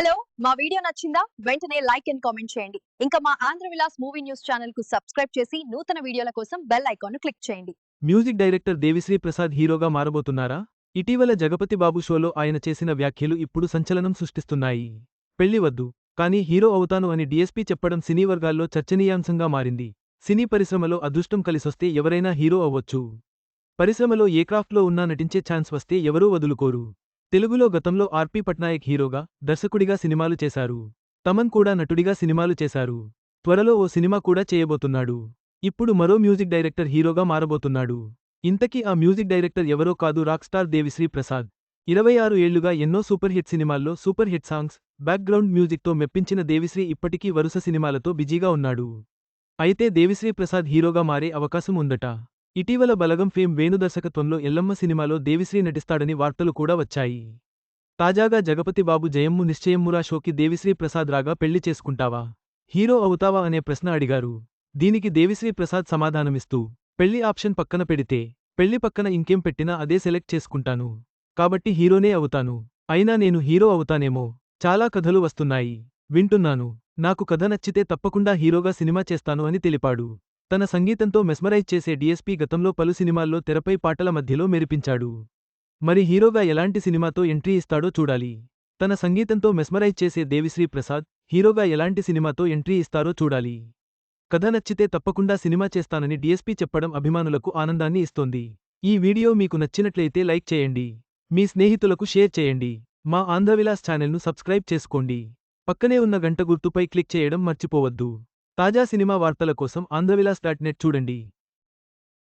Hello మా video నచ్చిందా వెంటనే లైక్ అండ్ కామెంట్ చేయండి. ఇంకా మా Andhra Vilas movie news channel కు సబ్స్క్రైబ్ చేసి నూతన వీడియోల కోసం బెల్ ఐకాన్ ను క్లిక్ చేయండి. మ్యూజిక్ డైరెక్టర్ దేవిశ్రీ ప్రసాద్ హీరోగా మారబోతున్నారా? ఇటీవల జగపతి బాబు షోలో ఆయన చేసిన వ్యాఖ్యలు ఇప్పుడు సంచలనం సృష్టిస్తున్నాయి. పెళ్లి వద్దు, కానీ హీరో అవుతాను అని డీఎస్పీ చెప్పడం సినీ వర్గాల్లో చర్చనీయాంశంగా మారింది. సినీ పరిశ్రమలో అదృష్టం కలిసొస్తే ఎవరైనా హీరో అవ్వొచ్చు. పరిశ్రమలో ఏ క్రాఫ్ట్లో ఉన్నా నటించే ఛాన్స్ వస్తే ఎవరూ వదులుకోరు. తెలుగులో గతంలో ఆర్పీ పట్నాయక్ హీరోగా, దర్శకుడిగా సినిమాలు చేశారు. తమన్ కూడా నటుడిగా సినిమాలు చేశారు. త్వరలో ఓ సినిమా కూడా చేయబోతున్నాడు. ఇప్పుడు మరో మ్యూజిక్ డైరెక్టర్ హీరోగా మారబోతున్నాడు. ఇంతకీ ఆ మ్యూజిక్ డైరెక్టర్ ఎవరో కాదు, రాక్ స్టార్ దేవిశ్రీ ప్రసాద్. 26 ఏళ్లుగా ఎన్నో సూపర్ హిట్ సినిమాల్లో సూపర్ హిట్ సాంగ్స్, బ్యాక్గ్రౌండ్ మ్యూజిక్తో మెప్పించిన దేవిశ్రీ ఇప్పటికీ వరుస సినిమాలతో బిజీగా ఉన్నాడు. అయితే దేవిశ్రీ ప్రసాద్ హీరోగా మారే అవకాశం ఉందట. ఇటీవల బలగం ఫేమ్ వేణు దర్శకత్వంలో ఎల్లమ్మ సినిమాలో దేవిశ్రీ నటిస్తాడని వార్తలు కూడా వచ్చాయి. తాజాగా జగపతి బాబు జయమ్ము నిశ్చయమ్మురా షోకి దేవిశ్రీ ప్రసాద్ రాగా పెళ్లి చేసుకుంటావా, హీరో అవుతావా అనే ప్రశ్న అడిగారు. దీనికి దేవిశ్రీ ప్రసాద్ సమాధానమిస్తూ, పెళ్లి ఆప్షన్ పక్కన పెడితే, పెళ్లి పక్కన ఇంకేం పెట్టినా అదే సెలెక్ట్ చేసుకుంటాను. కాబట్టి హీరోనే అవుతాను. అయినా నేను హీరో అవుతానేమో. చాలా కథలు వస్తున్నాయి, వింటున్నాను. నాకు కథ నచ్చితే తప్పకుండా హీరోగా సినిమా చేస్తాను అని తెలిపాడు. తన సంగీతంతో మెస్మరైజ్ చేసే డీఎస్పీ గతంలో పలు సినిమాల్లో తెరపై పాటల మధ్యలో మెరిపించాడు. మరి హీరోగా ఎలాంటి సినిమాతో ఎంట్రీ ఇస్తాడో చూడాలి. తన సంగీతంతో మెస్మరైజ్ చేసే దేవిశ్రీ ప్రసాద్ హీరోగా ఎలాంటి సినిమాతో ఎంట్రీ ఇస్తారో చూడాలి. కథ నచ్చితే తప్పకుండా సినిమా చేస్తానని డీఎస్పీ చెప్పడం అభిమానులకు ఆనందాన్ని ఇస్తోంది. ఈ వీడియో మీకు నచ్చినట్లయితే లైక్ చేయండి. మీ స్నేహితులకు షేర్ చేయండి. మా ఆంధ్రవిలాస్ ఛానల్ను సబ్స్క్రైబ్ చేసుకోండి. పక్కనే ఉన్న గంట గుర్తుపై క్లిక్ చేయడం మర్చిపోవద్దు. తాజా సినిమా వార్తల కోసం ఆంధ్రవిలాస్.net చూడండి.